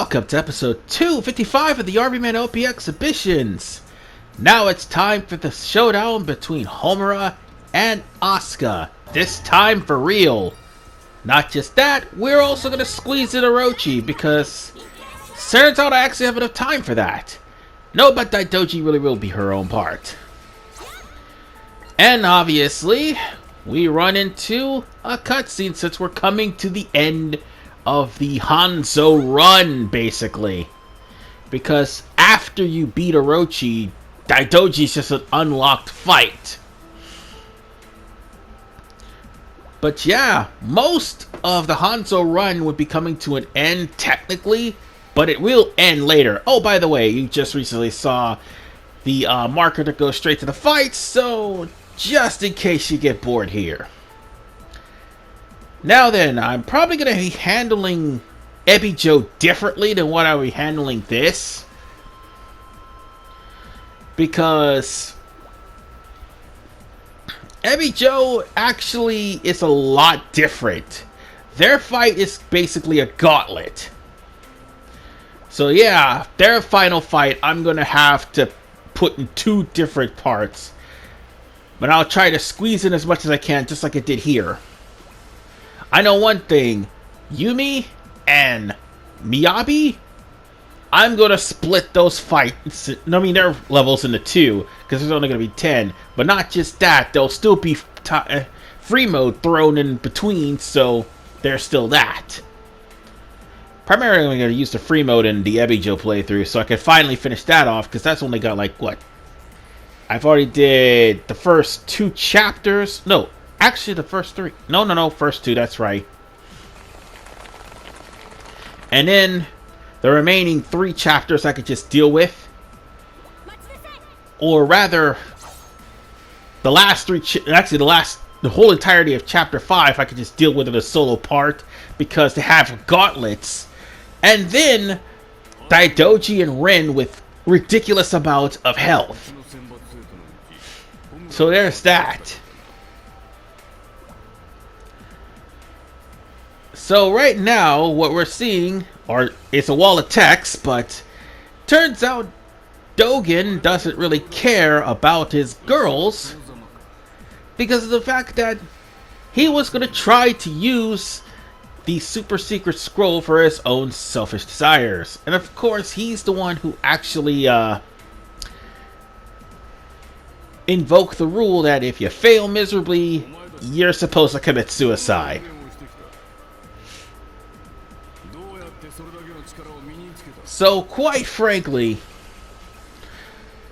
welcome to episode 255 of the RVMan OP exhibitions. Now it's time for the showdown between Homura and Asuka. This time for real. Not just that, we're also going to squeeze in Orochi because turns out I actually have enough time for that. No, but that Dogen really will be her own part. And obviously, we run into a cutscene since we're coming to the end of the Hanzo run, basically. Because after you beat Orochi, Daidoji's just an unlocked fight. But yeah, most of the Hanzo run would be coming to an end technically, but it will end later. Oh, by the way, you just recently saw the marker that goes straight to the fight, so just in case you get bored here. Now then, I'm probably going to be handling Hebijo differently than what I'll be handling this. Because Hebijo actually is a lot different. Their fight is basically a gauntlet. So yeah, their final fight I'm going to have to put in two different parts. But I'll try to squeeze in as much as I can, just like I did here. I know one thing, Yumi and Miyabi, I'm going to split those fights, I mean their levels into two, because there's only going to be 10, but not just that, there'll still be free mode thrown in between, so there's still that. Primarily I'm going to use the free mode in the Hebijo playthrough, so I can finally finish that off, because that's only got like, what? I've already did the first 2 chapters, no. Actually, the first 3. No, first 2, that's right. And then the remaining 3 chapters I could just deal with. Or rather, the last 3, the whole entirety of chapter 5 I could just deal with in a solo part because they have gauntlets. And then Daidoji and Ren with ridiculous amounts of health. So there's that. So right now, what we're seeing, or it's a wall of text, but turns out Dogen doesn't really care about his girls because of the fact that he was going to try to use the super secret scroll for his own selfish desires. And of course, he's the one who actually invoked the rule that if you fail miserably, you're supposed to commit suicide. So, quite frankly,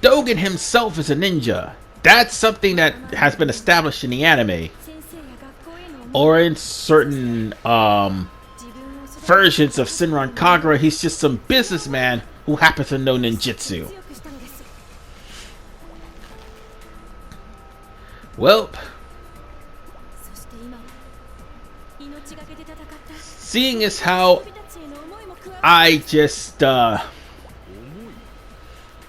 Dogen himself is a ninja. That's something that has been established in the anime. Or in certain versions of Shinran Kagura, he's just some businessman who happens to know ninjutsu. Well, seeing as how I just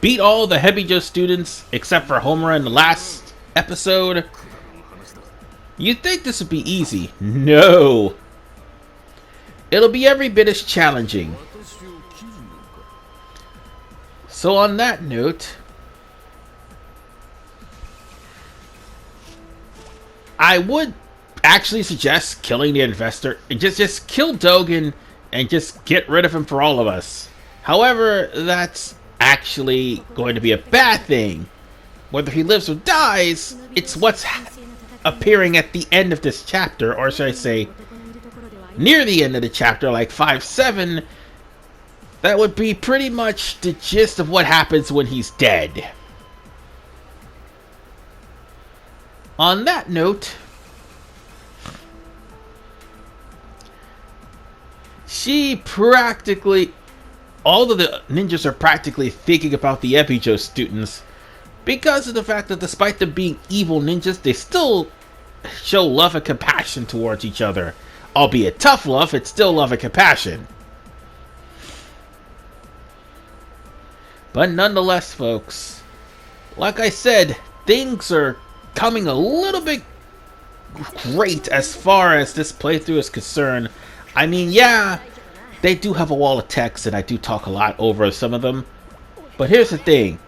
beat all the Hebijo students except for Homura in the last episode, you'd think this would be easy. No! It'll be every bit as challenging. So on that note, I would actually suggest killing the investor. Just kill Dogen and just get rid of him for all of us. However, that's actually going to be a bad thing. Whether he lives or dies, it's what's appearing at the end of this chapter, or should I say, near the end of the chapter, like 5-7. That would be pretty much the gist of what happens when he's dead. On that note, all of the ninjas are practically thinking about the Hebijo students because of the fact that despite them being evil ninjas, they still show love and compassion towards each other. Albeit tough love, it's still love and compassion. But nonetheless, folks, like I said, things are coming a little bit great as far as this playthrough is concerned. I mean, yeah, they do have a wall of text, and I do talk a lot over some of them. But here's the thing.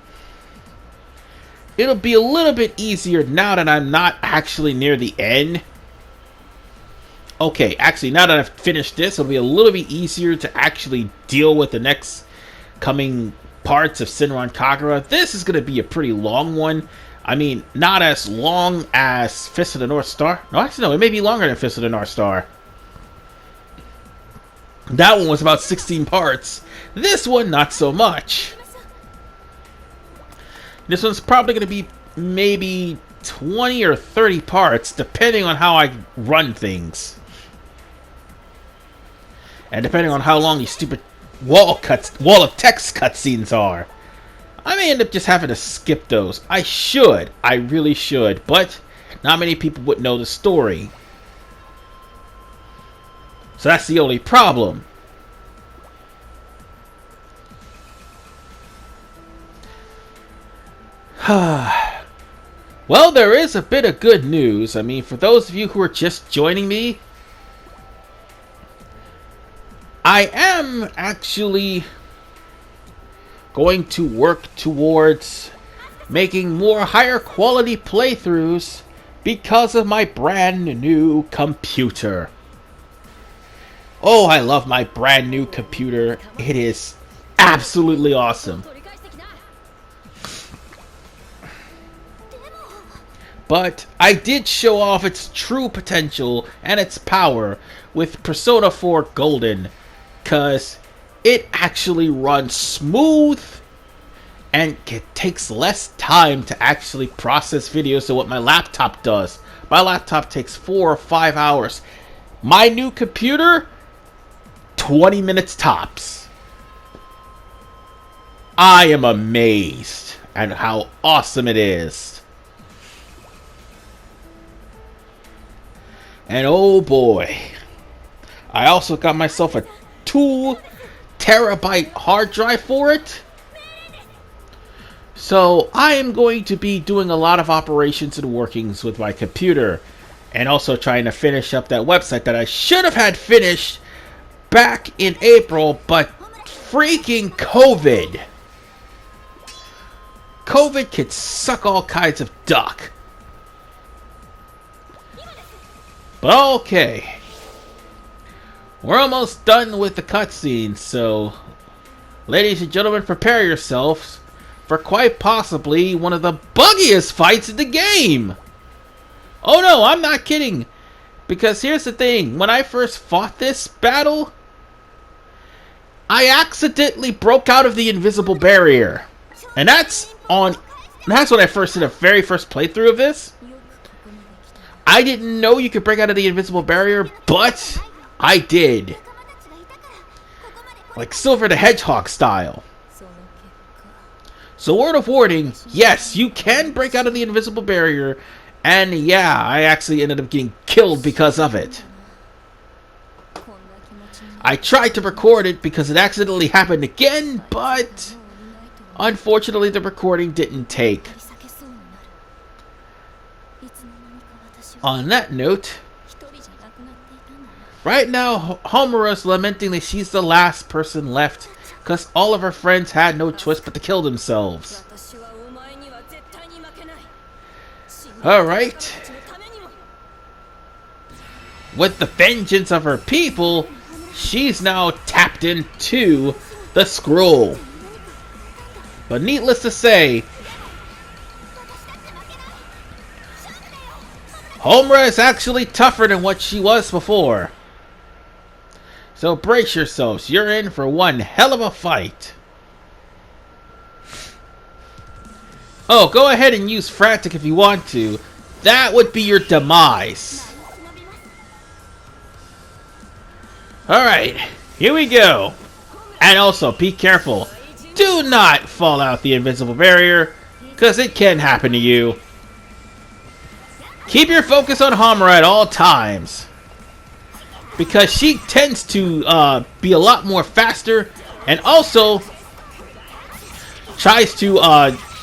It'll be a little bit easier now that I'm not actually near the end. Okay, actually, now that I've finished this, it'll be a little bit easier to actually deal with the next coming parts of Shinron Kagura. This is going to be a pretty long one. I mean, not as long as Fist of the North Star. No, actually, no, it may be longer than Fist of the North Star. That one was about 16 parts. This one, not so much. This one's probably going to be maybe 20 or 30 parts, depending on how I run things. And depending on how long these stupid wall of text cutscenes are. I may end up just having to skip those. I should. I really should. But not many people would know the story. So that's the only problem. Well, there is a bit of good news. I mean, for those of you who are just joining me, I am actually going to work towards making more higher quality playthroughs because of my brand new computer. Oh, I love my brand new computer. It is absolutely awesome. But I did show off its true potential and its power with Persona 4 Golden, because it actually runs smooth and it takes less time to actually process videos than what my laptop does. My laptop takes 4 or 5 hours. My new computer, 20 minutes tops. I am amazed at how awesome it is. And oh boy, I also got myself a 2 terabyte hard drive for it. So I am going to be doing a lot of operations and workings with my computer, and also trying to finish up that website that I should have had finished back in April, but freaking COVID. COVID could suck all kinds of duck. But okay. We're almost done with the cutscenes, so ladies and gentlemen, prepare yourselves for quite possibly one of the buggiest fights in the game. Oh no, I'm not kidding. Because here's the thing, when I first fought this battle, I accidentally broke out of the invisible barrier. And that's when I first did the very first playthrough of this. I didn't know you could break out of the invisible barrier, but I did. Like Silver the Hedgehog style. So word of warning, yes, you can break out of the invisible barrier, and yeah, I actually ended up getting killed because of it. I tried to record it because it accidentally happened again, but unfortunately the recording didn't take. On that note, right now Homura's lamenting that she's the last person left because all of her friends had no choice but to kill themselves. Alright. With the vengeance of her people, she's now tapped into the scroll. But needless to say, Homura is actually tougher than what she was before. So brace yourselves, you're in for one hell of a fight. Oh, go ahead and use Frantic if you want to. That would be your demise. Alright, here we go. And also, be careful. Do not fall out the invisible barrier, because it can happen to you. Keep your focus on Homura at all times, because she tends to be a lot more faster, and also tries to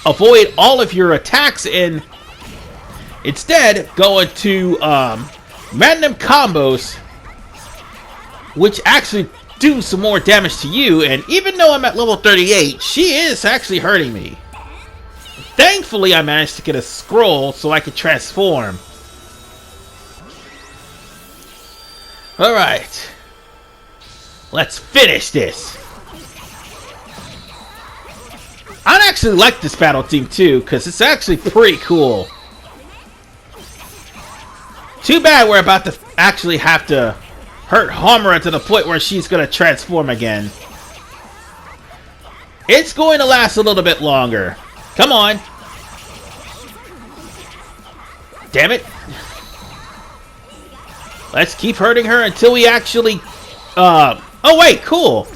avoid all of your attacks and instead go into random combos, which actually do some more damage to you, and even though I'm at level 38, she is actually hurting me. Thankfully, I managed to get a scroll so I could transform. Alright. Let's finish this. I actually like this battle team too, because it's actually pretty cool. Too bad we're about to actually have to hurt Homura to the point where she's going to transform again. It's going to last a little bit longer. Come on. Damn it. Let's keep hurting her until we actually... oh wait, cool.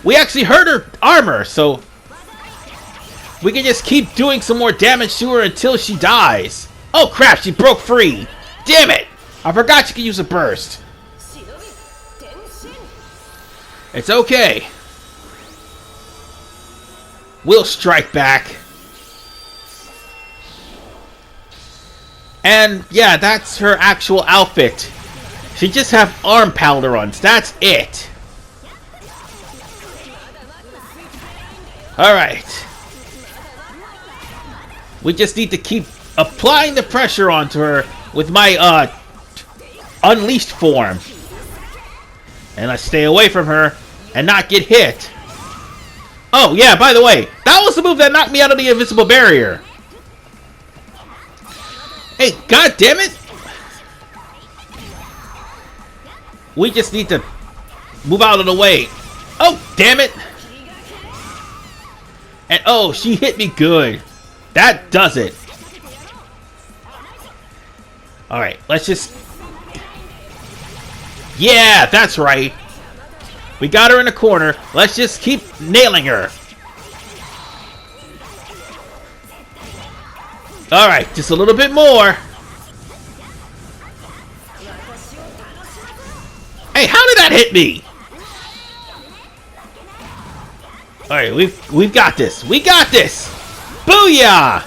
We actually hurt her armor, so... we can just keep doing some more damage to her until she dies. Oh crap, she broke free. Damn it. I forgot you could use a burst. It's okay. We'll strike back. And yeah, that's her actual outfit. She just have arm powder-ons. That's it. Alright. We just need to keep applying the pressure onto her with my unleashed form. And let's stay away from her and not get hit. Oh yeah, by the way, that was the move that knocked me out of the invisible barrier. Hey, god damn it! We just need to move out of the way. Oh, damn it! And oh, she hit me good. That does it. Alright, let's just... yeah, that's right. We got her in the corner. Let's just keep nailing her. Alright, just a little bit more. Hey, how did that hit me? Alright, we've got this. We got this! Booyah!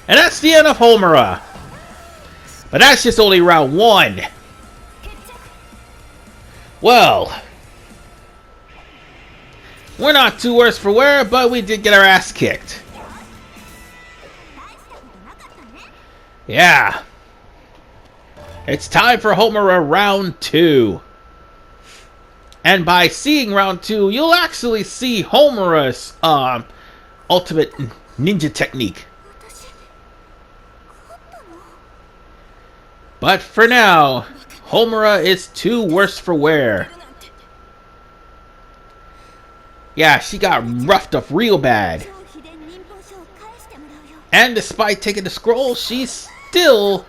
And that's the end of Homura. But that's just only round 1. Well, we're not too worse for wear, but we did get our ass kicked. Yeah. It's time for Homura round 2. And by seeing round 2, you'll actually see Homura's ultimate ninja technique. But for now, Homura is too worse for wear. Yeah, she got roughed up real bad. And despite taking the scroll, she's still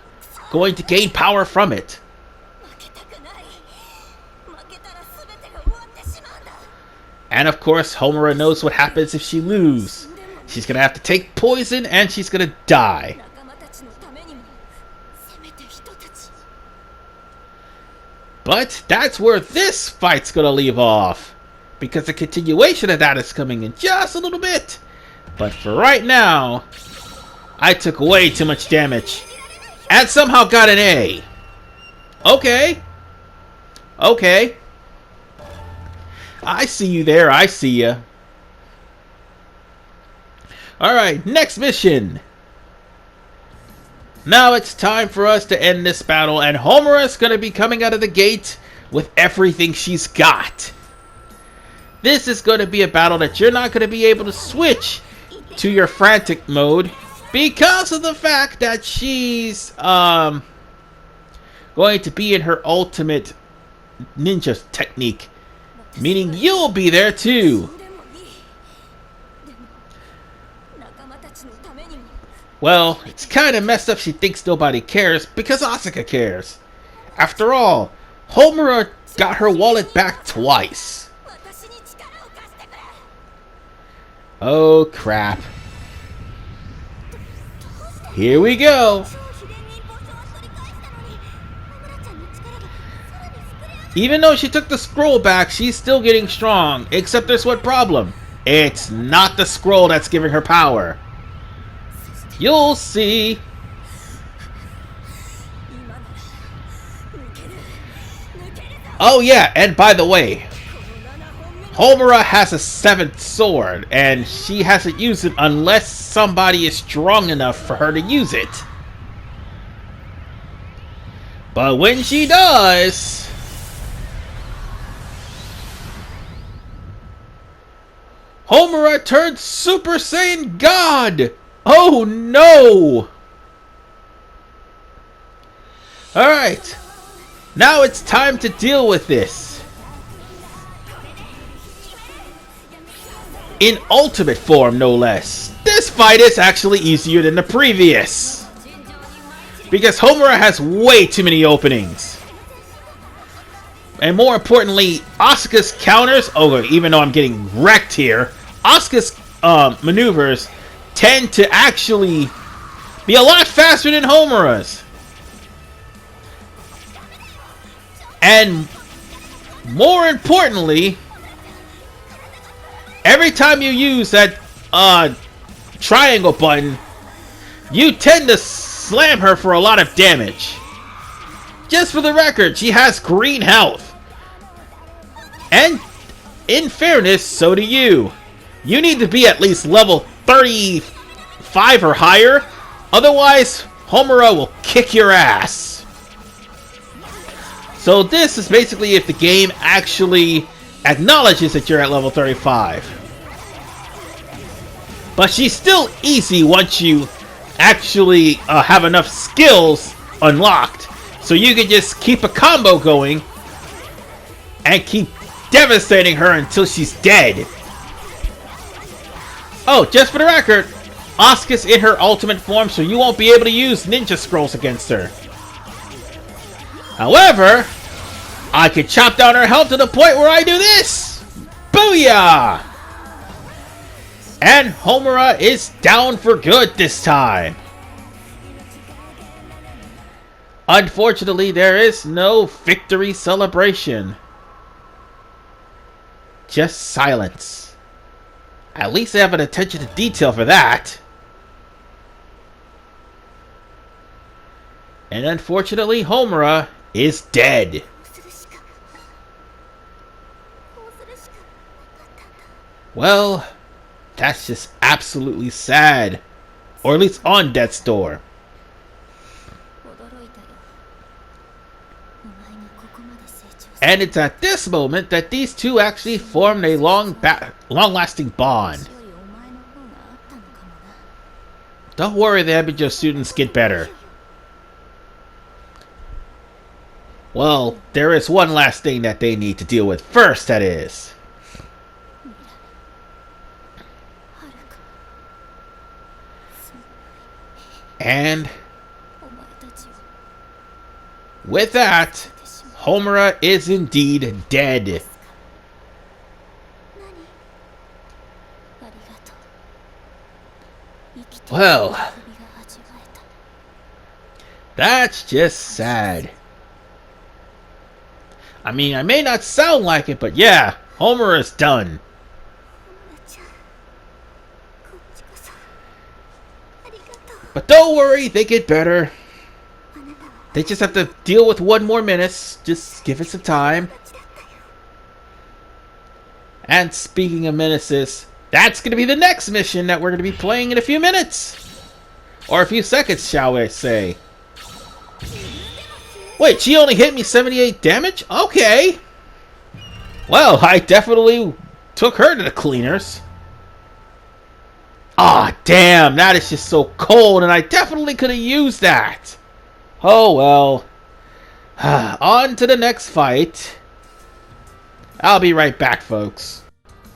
going to gain power from it. And of course, Homura knows what happens if she loses. She's gonna have to take poison and she's gonna die. But that's where this fight's gonna leave off, because the continuation of that is coming in just a little bit. But for right now, I took way too much damage and somehow got an A. Okay. Okay. I see you there. I see you. Alright, next mission. Now it's time for us to end this battle, and Homura's going to be coming out of the gate with everything she's got. This is going to be a battle that you're not going to be able to switch to your frantic mode because of the fact that she's going to be in her ultimate ninja technique. Meaning you'll be there too. Well, it's kind of messed up she thinks nobody cares because Asuka cares. After all, Homura got her wallet back twice. Oh crap. Here we go. Even though she took the scroll back, she's still getting strong. Except there's one problem. It's not the scroll that's giving her power. You'll see. Oh yeah, and by the way, Homura has a 7th sword, and she hasn't used it unless somebody is strong enough for her to use it. But when she does, Homura turns Super Saiyan God! Oh no! Alright, now it's time to deal with this. In ultimate form, no less. This fight is actually easier than the previous, because Homura has way too many openings. And more importantly, Asuka's counters, even though I'm getting wrecked here, Asuka's maneuvers tend to actually be a lot faster than Homura's. And more importantly, every time you use that triangle button, you tend to slam her for a lot of damage. Just for the record, she has green health. And in fairness, so do you. You need to be at least level 35 or higher. Otherwise, Homura will kick your ass. So this is basically if the game actually acknowledges that you're at level 35. But she's still easy once you actually have enough skills unlocked. So you can just keep a combo going and keep devastating her until she's dead. Oh, just for the record, Asuka's in her ultimate form, so you won't be able to use ninja scrolls against her. However, I can chop down her health to the point where I do this! Booyah! And Homura is down for good this time. Unfortunately, there is no victory celebration. Just silence. At least they have an attention to detail for that. And unfortunately, Homura is dead. Well, that's just absolutely sad. Or at least on death's door. And it's at this moment that these two actually formed a long-lasting bond. Don't worry, the Hebijo students get better. Well, there is one last thing that they need to deal with first, that is. And with that, Homura is indeed dead. Well, that's just sad. I mean, I may not sound like it, but yeah, Homura is done. But don't worry, they get better. They just have to deal with one more minute. Just give it some time. And speaking of menaces, that's going to be the next mission that we're going to be playing in a few minutes. Or a few seconds, shall we say. Wait, she only hit me 78 damage? Okay. Well, I definitely took her to the cleaners. Ah, damn, that is just so cold, and I definitely could have used that. Oh, well. On to the next fight. I'll be right back, folks.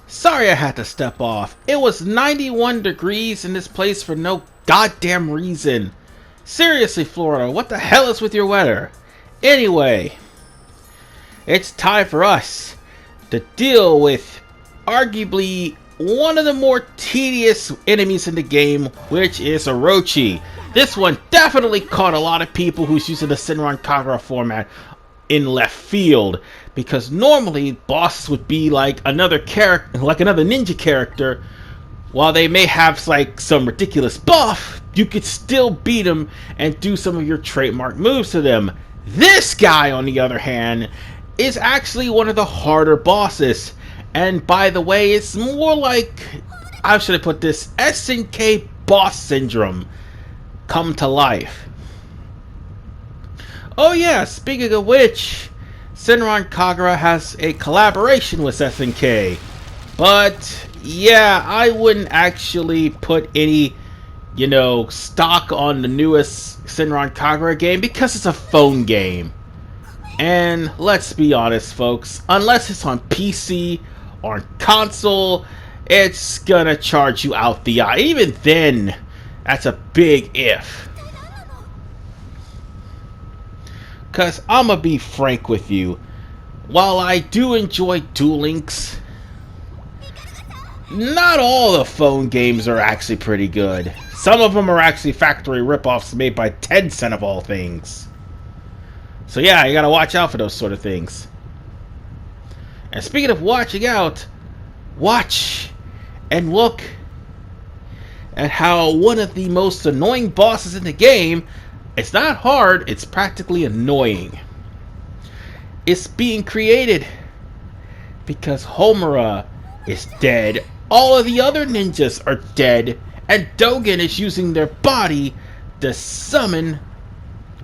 Sorry I had to step off. It was 91 degrees in this place for no goddamn reason. Seriously, Florida, what the hell is with your weather? Anyway, it's time for us to deal with arguably one of the more tedious enemies in the game, which is Orochi. This one definitely caught a lot of people who's using the Shinran Kagura format in left field, because normally bosses would be like another character, like another ninja character. While they may have like some ridiculous buff, you could still beat them and do some of your trademark moves to them. This guy, on the other hand, is actually one of the harder bosses. And by the way, it's more like, how should I put this, SNK boss syndrome come to life. Oh yeah, speaking of which, Senran Kagura has a collaboration with SNK. But yeah, I wouldn't actually put any, stock on the newest Senran Kagura game because it's a phone game. And let's be honest, folks, unless it's on PC or on console, it's gonna charge you out the eye. Even then, that's a big if. Because I'm gonna be frank with you, while I do enjoy Duel Links, not all the phone games are actually pretty good. Some of them are actually factory ripoffs made by Tencent of all things. So yeah, you gotta watch out for those sort of things. And speaking of watching out, watch and look at how one of the most annoying bosses in the game, it's not hard, it's practically annoying. It's being created because Homura is dead, all of the other ninjas are dead, and Dogen is using their body to summon,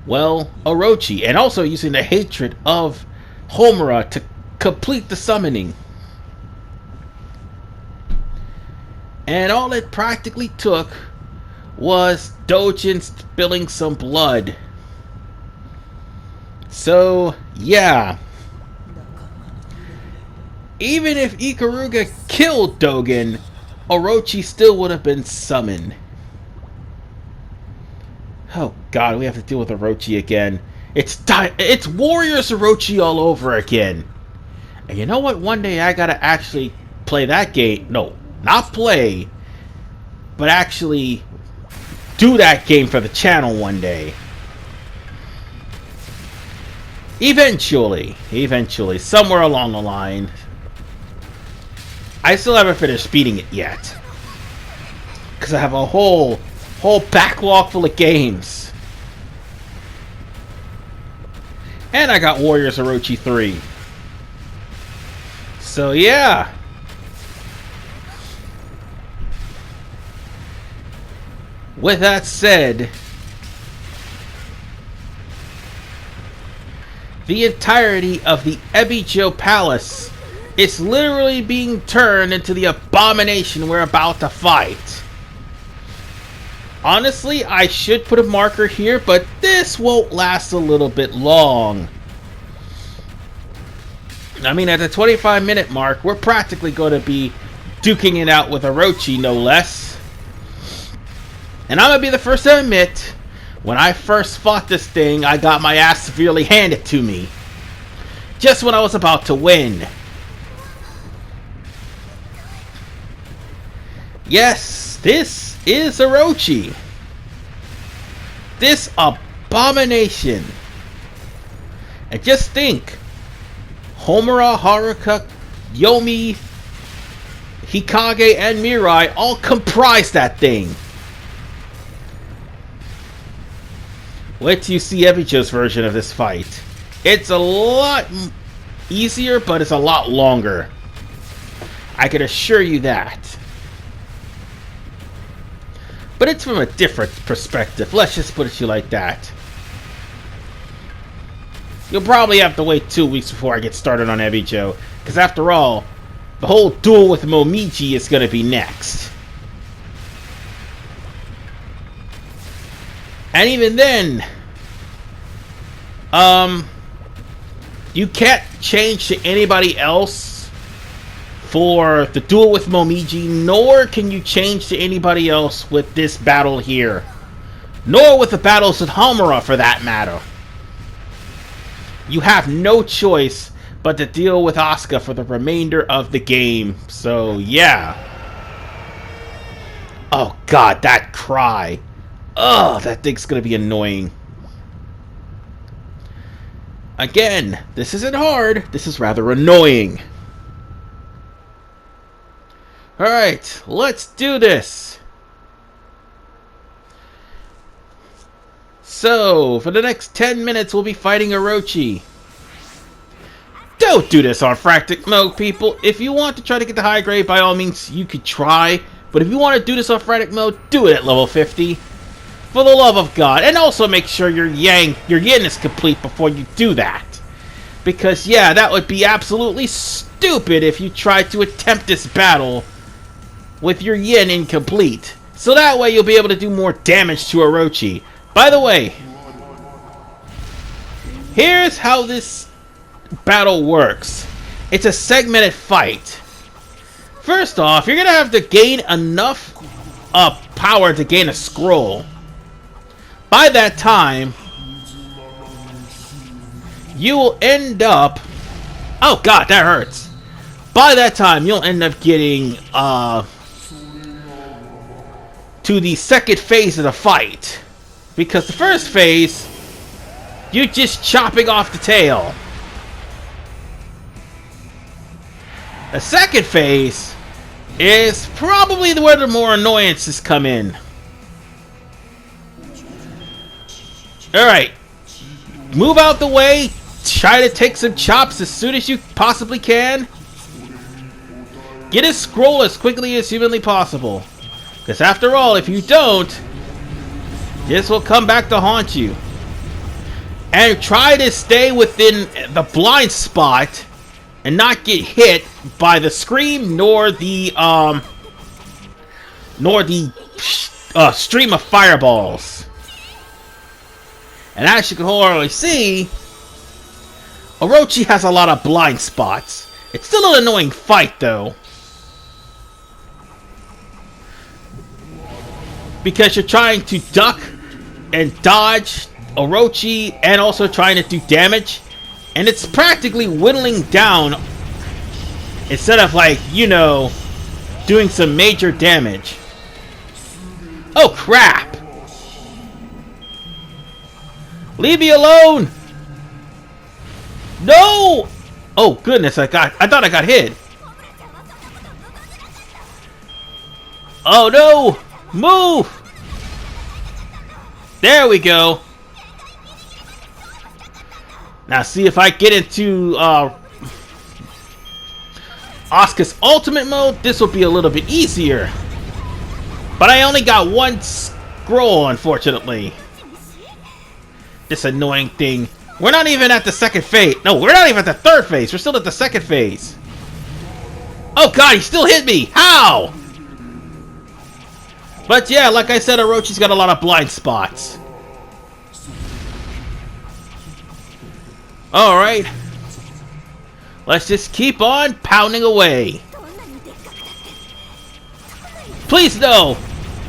well, Orochi, and also using the hatred of Homura to complete the summoning. And all it practically took was Dogen spilling some blood. So, yeah. Even if Ikaruga killed Dogen, Orochi still would have been summoned. Oh god, we have to deal with Orochi again. It's Warriors Orochi all over again. And you know what? One day I gotta actually play that game. No, not play, but actually do that game for the channel one day. Eventually, somewhere along the line. I still haven't finished beating it yet, because I have a whole backlog full of games. And I got Warriors Orochi 3. So yeah. With that said, the entirety of the Hebijo Palace is literally being turned into the abomination we're about to fight. Honestly, I should put a marker here, but this won't last a little bit long. I mean, at the 25-minute mark, we're practically going to be duking it out with Orochi, no less. And I'm going to be the first to admit, when I first fought this thing, I got my ass severely handed to me. Just when I was about to win. Yes, this is Orochi. This abomination. And just think, Homura, Haruka, Yomi, Hikage, and Mirai all comprise that thing. Wait till you see Hebijo's version of this fight. It's a lot easier, but it's a lot longer. I can assure you that. But it's from a different perspective. Let's just put it to you like that. You'll probably have to wait 2 weeks before I get started on Hebijo, because after all, the whole duel with Momiji is going to be next. And even then, you can't change to anybody else for the duel with Momiji, nor can you change to anybody else with this battle here. Nor with the battles with Homura, for that matter. You have no choice but to deal with Asuka for the remainder of the game. So, yeah. Oh god, that cry. Ugh, that thing's gonna be annoying. Again, this isn't hard. This is rather annoying. Alright, let's do this. So, for the next 10 minutes, we'll be fighting Orochi. don't do this on Fractic mode, people. If you want to try to get the high grade, by all means, you could try. But if you want to do this on Fractic mode, do it at level 50. For the love of God. And also make sure your yin is complete before you do that. Because, yeah, that would be absolutely stupid if you tried to attempt this battle with your yin incomplete. So that way you'll be able to do more damage to Orochi. By the way, here's how this battle works. It's a segmented fight. First off, you're going to have to gain enough power to gain a scroll. By that time, you will end up... Oh god, that hurts. By that time, you'll end up getting to the second phase of the fight. Because the first phase, you're just chopping off the tail. The second phase is probably where the more annoyances come in. Alright. Move out the way. Try to take some chops as soon as you possibly can. Get a scroll as quickly as humanly possible. Because after all, if you don't, this will come back to haunt you. And try to stay within the blind spot and not get hit by the scream nor the stream of fireballs. And as you can already see, Orochi has a lot of blind spots. It's still an annoying fight, though. Because you're trying to duck and dodge Orochi and also trying to do damage. And it's practically whittling down instead of, like, you know, doing some major damage. Oh, crap! Leave me alone! No! Oh goodness, I thought I got hit. Oh no! Move! There we go. Now see if I get into Asuka's ultimate mode, this will be a little bit easier. But I only got one scroll, unfortunately. This annoying thing. We're not even at the second phase. No, we're not even at the third phase. We're still at the second phase. Oh god, he still hit me. How? But yeah, like I said, Orochi's got a lot of blind spots. Alright. Let's just keep on pounding away. Please no.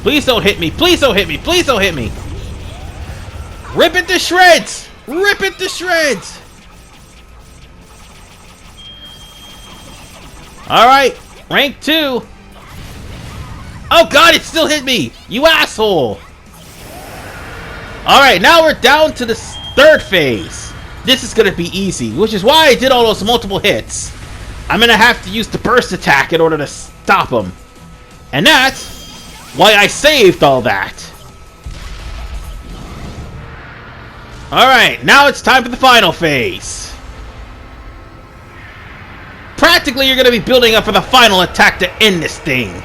Please don't hit me. Please don't hit me. Please don't hit me. Rip it to shreds! Rip it to shreds! Alright, rank 2. Oh god, it still hit me! You asshole! Alright, now we're down to the third phase. This is gonna be easy, which is why I did all those multiple hits. I'm gonna have to use the burst attack in order to stop him. And that's why I saved all that. Alright, now it's time for the final phase. Practically, you're going to be building up for the final attack to end this thing.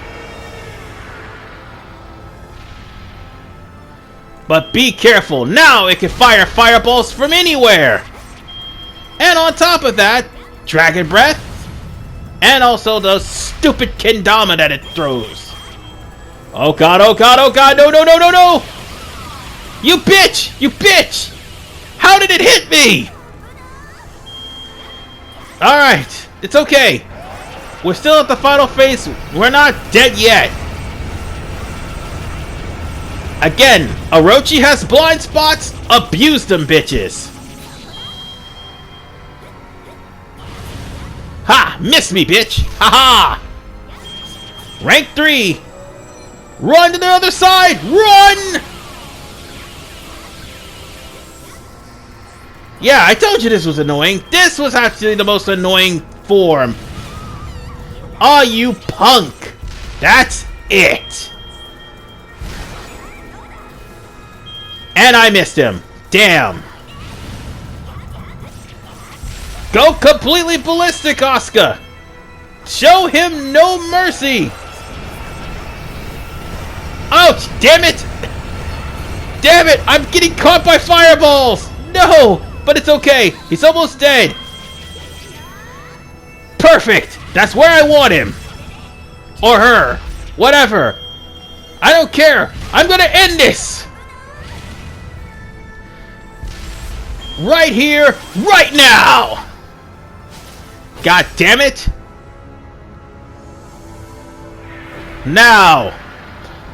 But be careful, now it can fire fireballs from anywhere. And on top of that, Dragon Breath. And also the stupid Kendama that it throws. Oh god, oh god, oh god, no, no, no, no, no! You bitch! You bitch! How did it hit me? Alright, it's okay. We're still at the final phase. We're not dead yet. Again, Orochi has blind spots. Abuse them, bitches. Ha! Miss me, bitch! Ha ha! Rank 3. Run to the other side! Run! Yeah, I told you this was annoying. This was actually the most annoying form. Aw, you punk! That's it! And I missed him. Damn. Go completely ballistic, Asuka! Show him no mercy! Ouch! Damn it! Damn it! I'm getting caught by fireballs! No! But it's okay. He's almost dead. Perfect! That's where I want him! Or her. Whatever. I don't care. I'm gonna end this! Right here, right now! God damn it! Now,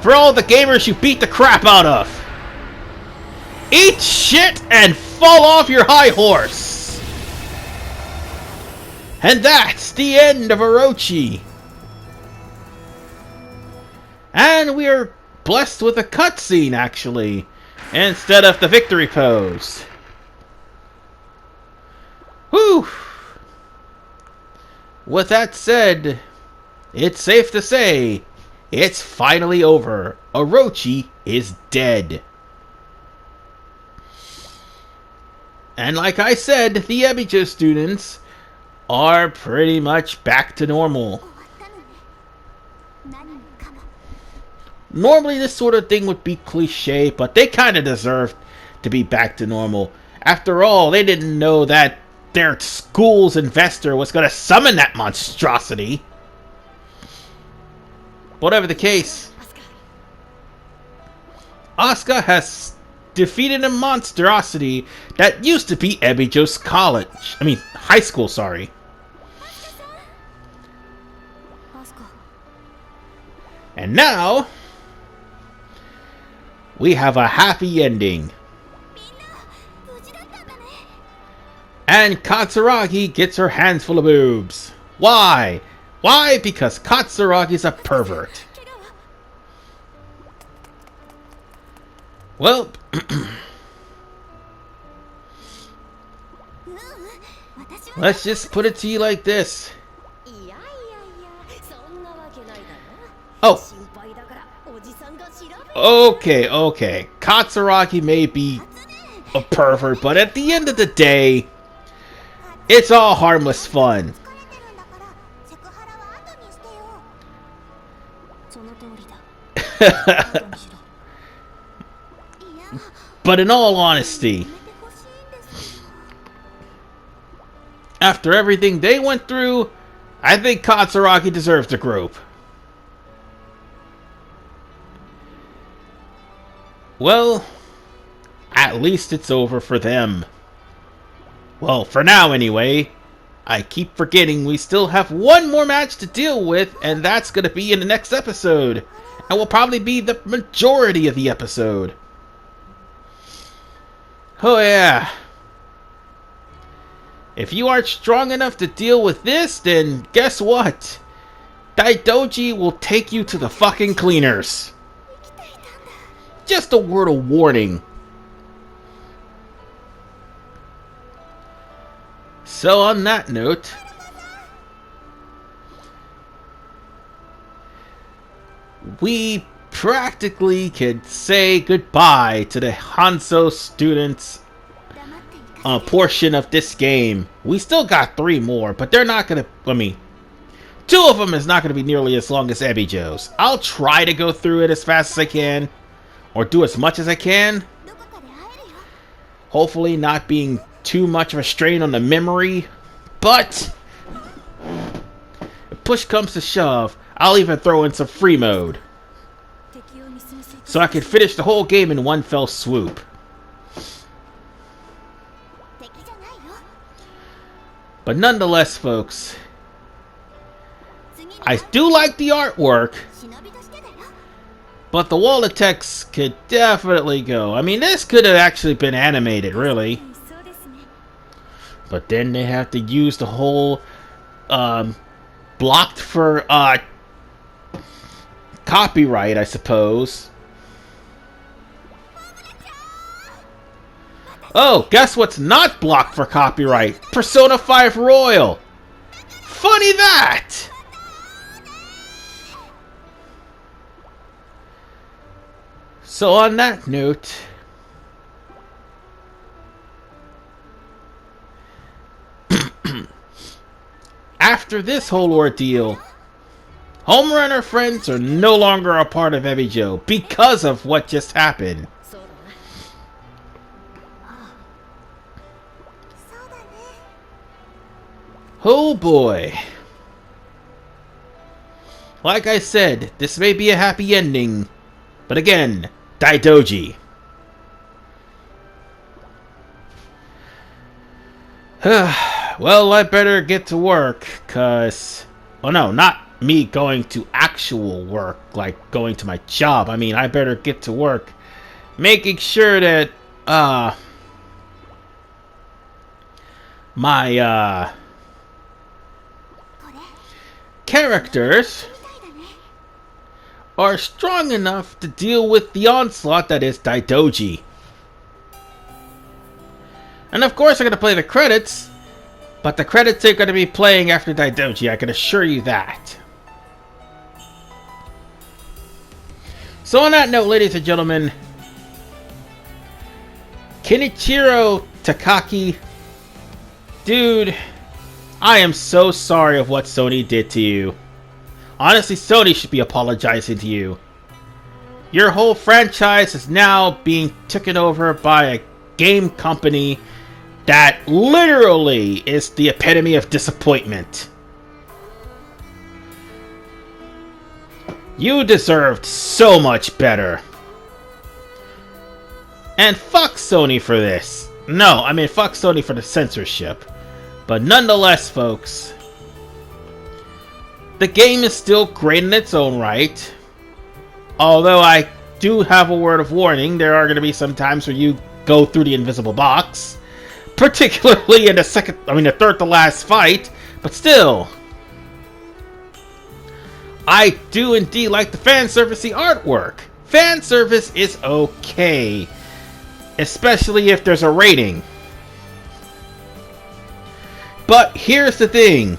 for all the gamers you beat the crap out of, eat shit and fall off your high horse! And that's the end of Orochi. And we are blessed with a cutscene, actually, instead of the victory pose. Whew! With that said, it's safe to say, it's finally over. Orochi is dead. And like I said, the Hebijo students are pretty much back to normal. Normally this sort of thing would be cliche, but they kind of deserve to be back to normal. After all, they didn't know that their school's investor was going to summon that monstrosity. Whatever the case, Asuka has defeated a monstrosity that used to be Hebijo's high school, sorry. And now, we have a happy ending. And Katsuragi gets her hands full of boobs. Why? Why? Because Katsuragi's a pervert. Well, let's just put it to you like this. Oh. Okay. Katsuragi may be a pervert, but at the end of the day, it's all harmless fun. But in all honesty, after everything they went through, I think Katsuragi deserves the group. Well, at least it's over for them. Well, for now anyway. I keep forgetting we still have one more match to deal with, and that's going to be in the next episode. And will probably be the majority of the episode. Oh yeah. If you aren't strong enough to deal with this, then guess what? Daidoji will take you to the fucking cleaners. Just a word of warning. So on that note, we practically could say goodbye to the Hanzo students portion of this game. We still got 3 more, but they're not gonna, 2 of them is not gonna be nearly as long as Hebijo's. I'll try to go through it as fast as I can, or do as much as I can. Hopefully not being too much of a strain on the memory, but if push comes to shove, I'll even throw in some free mode, so I can finish the whole game in one fell swoop. But nonetheless, folks, I do like the artwork, but the wall of text could definitely go. This could have actually been animated, really. But then they have to use the whole blocked for copyright, I suppose. Oh, guess what's not blocked for copyright? Persona 5 Royal. Funny that! So on that note, after this whole ordeal, Homura and her friends are no longer a part of Hebijo because of what just happened. Oh boy. Like I said, this may be a happy ending, but again, Daidoji. Well, I better get to work, cause... Oh no, not me going to actual work, like going to my job. I mean, I better get to work making sure that, my, characters are strong enough to deal with the onslaught that is Daidoji. And of course I'm going to play the credits, but the credits are going to be playing after Daidoji, I can assure you that. So on that note, ladies and gentlemen, Kenichiro Takaki, dude, I am so sorry of what Sony did to you. Honestly, Sony should be apologizing to you. Your whole franchise is now being taken over by a game company that literally is the epitome of disappointment. You deserved so much better. And fuck Sony for this. No, I mean fuck Sony for the censorship. But nonetheless, folks, the game is still great in its own right. Although I do have a word of warning, there are going to be some times where you go through the invisible box. Particularly in the third to last fight. But still, I do indeed like the fan service artwork. Fan service is okay. Especially if there's a rating. But here's the thing.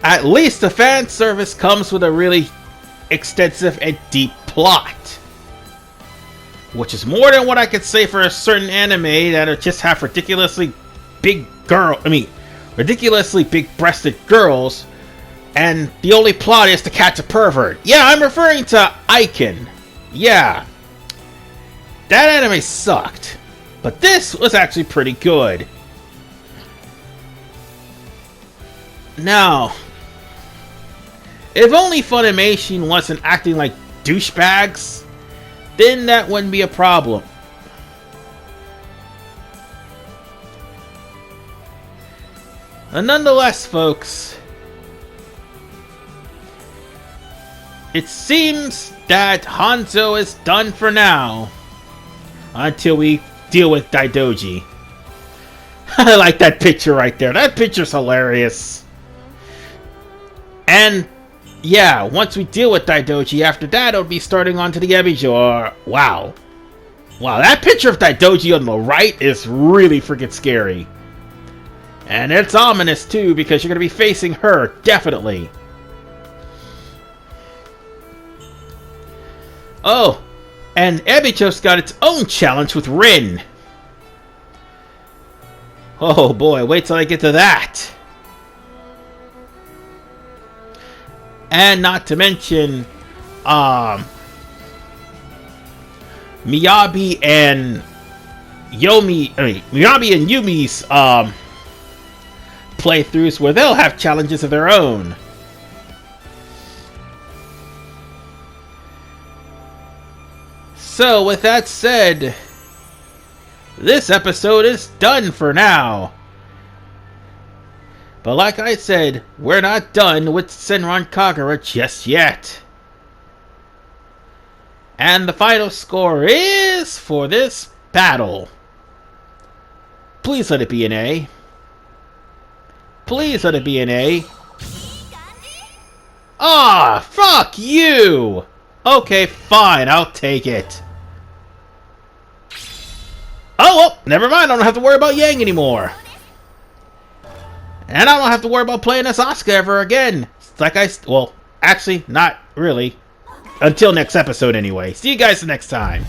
At least the fan service comes with a really extensive and deep plot. Which is more than what I could say for a certain anime that just have ridiculously big breasted girls, and the only plot is to catch a pervert. Yeah, I'm referring to Icon. Yeah. That anime sucked. But this was actually pretty good. Now, if only Funimation wasn't acting like douchebags, then that wouldn't be a problem. And nonetheless, folks, it seems that Hanzo is done for now, until we deal with Daidoji. I like that picture right there. That picture's hilarious. And yeah, once we deal with Daidoji, after that it'll be starting on to the Hebijo. Wow. Wow, that picture of Daidoji on the right is really freaking scary. And it's ominous too, because you're going to be facing her, definitely. Oh, and Hebijo's got its own challenge with Rin. Oh boy, wait till I get to that. And not to mention, Miyabi and Yumi's playthroughs where they'll have challenges of their own. So with that said, this episode is done for now. But like I said, we're not done with Senran Kagura just yet. And the final score is for this battle. Please let it be an A. Please let it be an A. Ah, fuck you! Okay, fine, I'll take it. Oh, well, never mind, I don't have to worry about Yang anymore. And I don't have to worry about playing as Asuka ever again. Well, actually, not really. Until next episode anyway. See you guys next time.